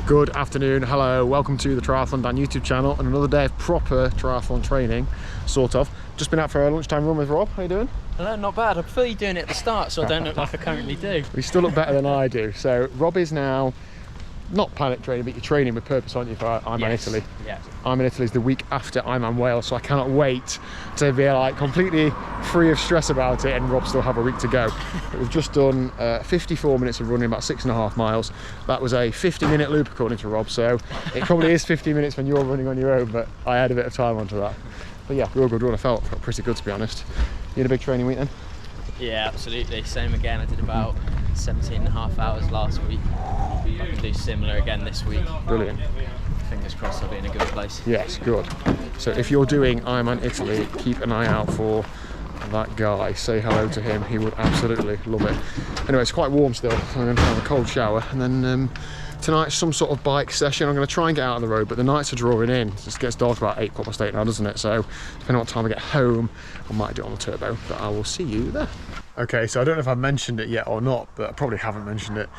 Good afternoon, hello, welcome to the TriathlonDan YouTube channel and another day of proper triathlon training, sort of. Just been out for a lunchtime run with Rob. How you doing? Hello, not bad. I prefer you doing it at the start so I don't look like I currently do. You still look better than I do. So Rob is now not panic training, but you're training with purpose, aren't you, for Ironman Italy? Yeah. Ironman Italy is the week after Ironman Wales, so I cannot wait to be like completely free of stress about it and Rob still have a week to go. But we've just done 54 minutes of running, about 6.5 miles. That was a 50-minute loop according to Rob, so it probably is 50 minutes when you're running on your own, but I had a bit of time onto that. But yeah, real good run. I felt pretty good, to be honest. You had a big training week then? Yeah, absolutely. Same again. I did about 17.5 hours last week. I can do similar again this week. Brilliant. Fingers crossed I'll be in a good place. Yes, good. So if you're doing Ironman Italy, keep an eye out for that guy. Say hello to him. He would absolutely love it. Anyway, it's quite warm still. I'm going to have a cold shower. And then tonight, some sort of bike session. I'm going to try and get out on the road, but the nights are drawing in. It just gets dark about 8:15 now, doesn't it? So depending on what time I get home, I might do it on the turbo, but I will see you there. Okay, so I don't know if I've mentioned it yet or not, but I probably haven't mentioned it.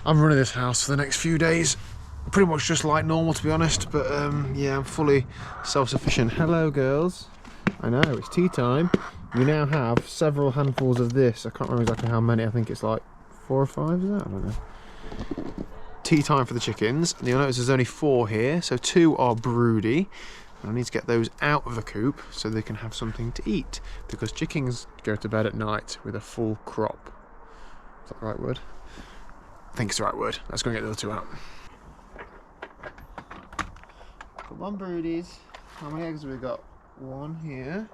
I'm running this house for the next few days. Pretty much just like normal, to be honest, but yeah, I'm fully self-sufficient. Hello, girls. I know, it's tea time. We now have several handfuls of this. I can't remember exactly how many. I think it's like 4 or 5, is that? I don't know. Tea time for the chickens. And you'll notice there's only 4 here, so 2 are broody. I need to get those out of the coop so they can have something to eat, because chickens go to bed at night with a full crop. Is that the right word? I think it's the right word. Let's go and get the other 2 out. Come on, broodies. How many eggs have we got? 1 here.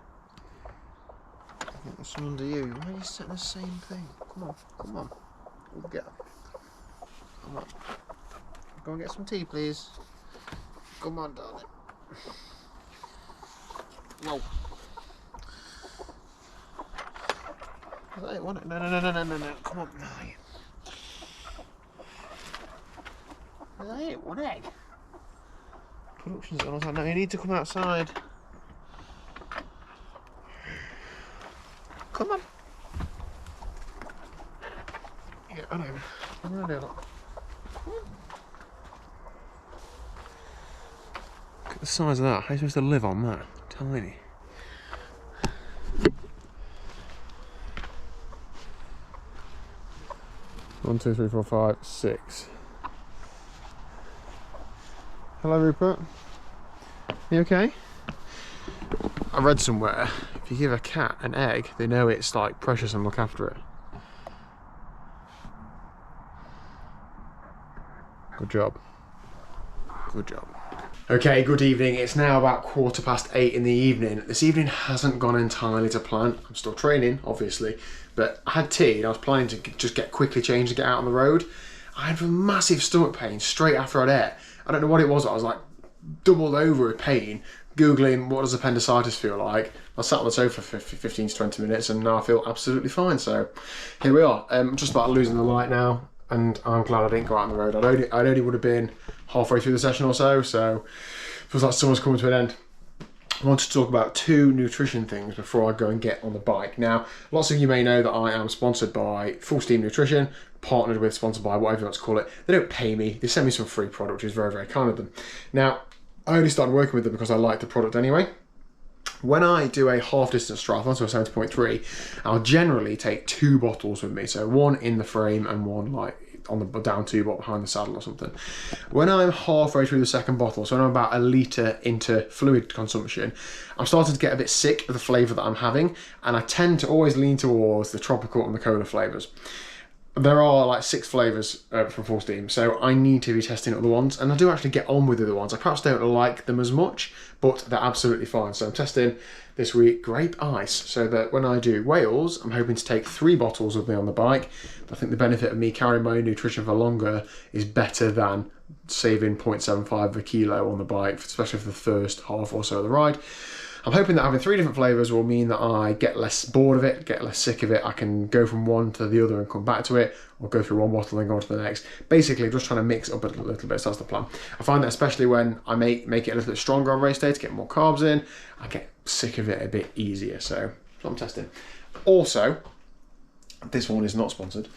I think there's some under you. Why are you setting the same thing? Come on, come on. We'll get them. Come on. Go and get some tea, please. Come on, darling. Whoa. Was that it, wasn't it? No. Come on. Was that it? 1 egg? Production's on. I was like, no, you need to come outside. Come on. Yeah, I know. I'm gonna do that. Look at the size of that. How are you supposed to live on that? Tiny. One, 2, 3, 4, 5, 6. Hello, Rupert. You okay? I read somewhere, if you give a cat an egg, they know it's like precious and look after it. Good job. Good job. Okay, good evening. It's now about 8:15 in the evening. This evening hasn't gone entirely to plan. I'm still training, obviously, but I had tea and I was planning to just get quickly changed and get out on the road. I had a massive stomach pain straight after I'd ate. I don't know what it was. I was like doubled over with pain, Googling what does appendicitis feel like. I sat on the sofa for 15 to 20 minutes and now I feel absolutely fine. So here we are. I'm just about losing the light now and I'm glad I didn't go out on the road. I'd only would have been halfway through the session or so, so it feels like summer's coming to an end. I wanted to talk about 2 nutrition things before I go and get on the bike. Now, lots of you may know that I am sponsored by Full Steam Nutrition, partnered with, sponsored by, whatever you want to call it. They don't pay me, they send me some free product, which is very, very kind of them. Now, I only started working with them because I like the product anyway. When I do a half distance triathlon, so a 70.3, I'll generally take 2 bottles with me. So 1 in the frame and 1 like on the down tube or behind the saddle or something. When I'm halfway through the second bottle, so when I'm about 1 litre into fluid consumption, I'm starting to get a bit sick of the flavour that I'm having, and I tend to always lean towards the tropical and the cola flavours. There are like 6 flavours from Full Steam, so I need to be testing other ones, and I do actually get on with the other ones. I perhaps don't like them as much, but they're absolutely fine. So I'm testing this week grape ice, so that when I do Wales, I'm hoping to take 3 bottles with me on the bike. I think the benefit of me carrying my own nutrition for longer is better than saving 0.75 of a kilo on the bike, especially for the first half or so of the ride. I'm hoping that having 3 different flavours will mean that I get less bored of it, get less sick of it. I can go from one to the other and come back to it, or go through one bottle and go on to the next. Basically, just trying to mix it up a little bit, so that's the plan. I find that especially when I make it a little bit stronger on race day to get more carbs in, I get sick of it a bit easier, so that's what I'm testing. Also, this one is not sponsored.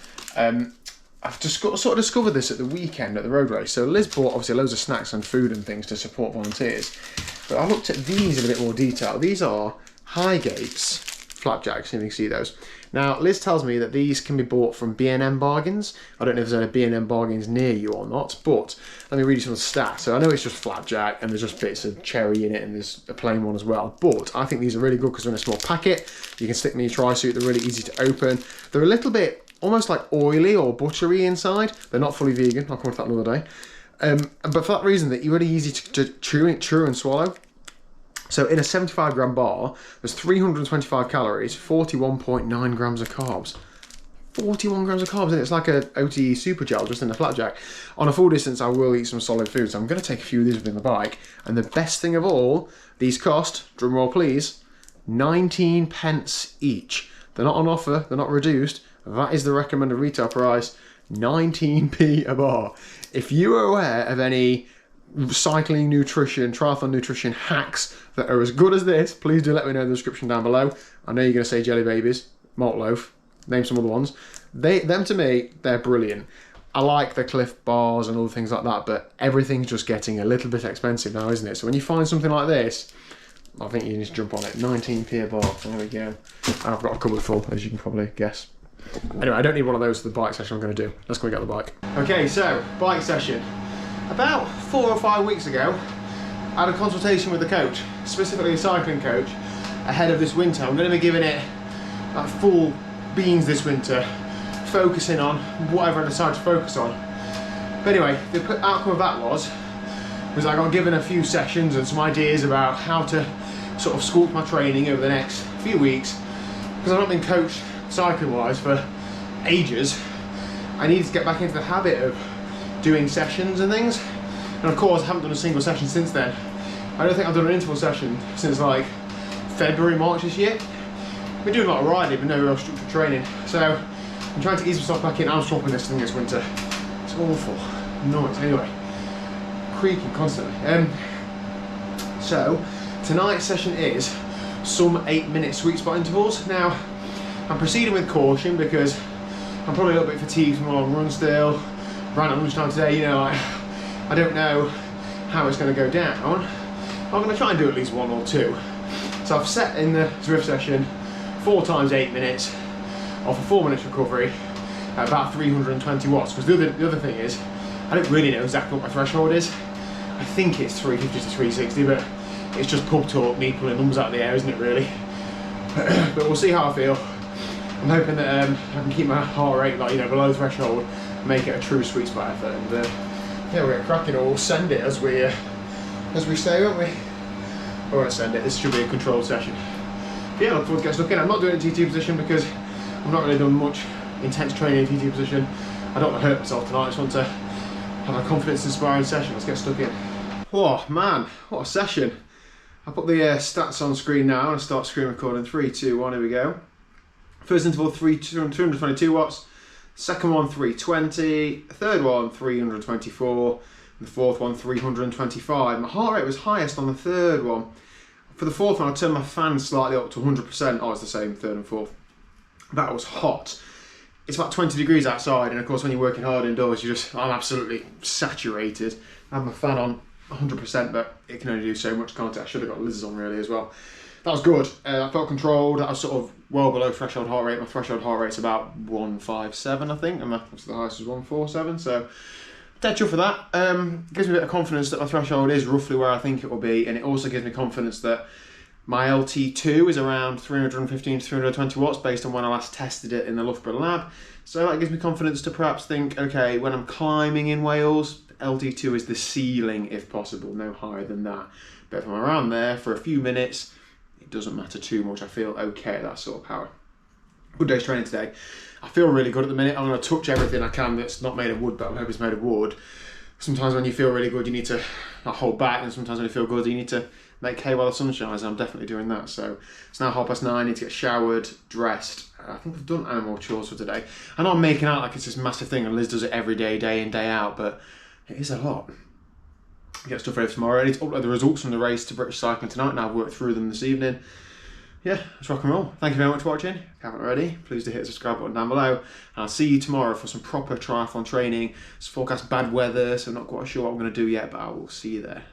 I've just sort of discovered this at the weekend at the road race. So Liz bought obviously loads of snacks and food and things to support volunteers. But I looked at these in a bit more detail. These are Highgates flapjacks, if you can see those. Now, Liz tells me that these can be bought from B&M Bargains. I don't know if there's any B&M Bargains near you or not, but let me read you some stats. So I know it's just flapjack and there's just bits of cherry in it and there's a plain one as well. But I think these are really good because they're in a small packet. You can stick them in your tri-suit. They're really easy to open. They're a little bit almost like oily or buttery inside. They're not fully vegan. I'll come to that another day. But for that reason, they're really easy to chew and swallow. So in a 75 gram bar, there's 325 calories, 41.9 grams of carbs. 41 grams of carbs, and it's like a OTE super gel just in a flapjack. On a full distance, I will eat some solid food, so I'm going to take a few of these within the bike. And the best thing of all, these cost, drum roll please, 19 pence each. They're not on offer, they're not reduced. That is the recommended retail price, 19p a bar. If you are aware of any cycling nutrition, triathlon nutrition hacks that are as good as this, please do let me know in the description down below. I know you're going to say Jelly Babies, Malt Loaf, name some other ones. Them to me, they're brilliant. I like the Cliff bars and all things like that, but everything's just getting a little bit expensive now, isn't it? So when you find something like this, I think you need to jump on it. 19p a bar, there we go. And I've got a cupboard full, as you can probably guess. Anyway, I don't need one of those for the bike session I'm going to do. Let's go and get the bike. Okay, so, bike session. About 4 or 5 weeks ago, I had a consultation with the coach, specifically a cycling coach, ahead of this winter. I'm going to be giving it like full beans this winter, focusing on whatever I decide to focus on. But anyway, the outcome of that was I got given a few sessions and some ideas about how to sort of sculpt my training over the next few weeks, because I've not been coached cycling wise for ages. I need to get back into the habit of doing sessions and things, and of course I haven't done a single session since then. I don't think I've done an interval session since like February, March this year. I've been doing a lot of riding but no real structured training, so I'm trying to ease myself back in. I'm swapping this thing this winter. It's awful noise. Anyway, creaking constantly. So tonight's session is some 8-minute sweet spot intervals. Now I'm proceeding with caution because I'm probably a little bit fatigued from a long run still. Ran at lunchtime today, you know, I don't know how it's going to go down. I'm going to try and do at least 1 or 2. So I've set in the Zwift session 4 times 8 minutes off a 4 minutes recovery at about 320 watts. Because the other thing is, I don't really know exactly what my threshold is. I think it's 350 to 360, but it's just pub talk, me pulling numbers out of the air, isn't it really? But we'll see how I feel. I'm hoping that I can keep my heart rate like, you know, below threshold, make it a true sweet spot effort, and yeah, we're cracking, or we'll send it as we say, won't we? I won't send it. This should be a controlled session. But yeah, I look forward to getting stuck in. I'm not doing a TT position because I've not really done much intense training in TT position. I don't want to hurt myself tonight. I just want to have a confidence-inspiring session. Let's get stuck in. Oh man, what a session! I'll put the stats on screen now and start screen recording. 3, 2, 1. Here we go. First interval 222 watts. Second one 320, third one 324, and the fourth one 325. My heart rate was highest on the third one. For the fourth one, I turned my fan slightly up to 100%. Oh, it's the same, third and fourth. That was hot. It's about 20 degrees outside, and of course when you're working hard indoors, I'm absolutely saturated. I have my fan on 100%, but it can only do so much, can't it? I should have got Liz's on really as well. That was good. I felt controlled. I was sort of well below threshold heart rate. My threshold heart rate's about 157, I think, and my the highest was 147. So dead chuffed for that. Gives me a bit of confidence that my threshold is roughly where I think it will be, and it also gives me confidence that my LT2 is around 315 to 320 watts based on when I last tested it in the Loughborough lab. So that gives me confidence to perhaps think, okay, when I'm climbing in Wales, LT2 is the ceiling if possible, no higher than that. But if I'm around there for a few minutes, it doesn't matter too much. I feel okay at that sort of power. Good day's training today. I feel really good at the minute. I'm going to touch everything I can that's not made of wood, but I hope it's made of wood. Sometimes when you feel really good, you need to not hold back, and sometimes when you feel good, you need to make hay while the sun shines, and I'm definitely doing that. So it's now 9:30, I need to get showered, dressed. I think I've done animal chores for today. I know I'm making out like it's this massive thing, and Liz does it every day, day in, day out, but it is a lot. Get stuff ready for tomorrow. I need to upload the results from the race to British Cycling tonight, and I've worked through them this evening. yeah, let's rock and roll. Thank you very much for watching. If you haven't already, please do hit the subscribe button down below. And I'll see you tomorrow for some proper triathlon training. It's forecast bad weather, so I'm not quite sure what I'm going to do yet, but I will see you there.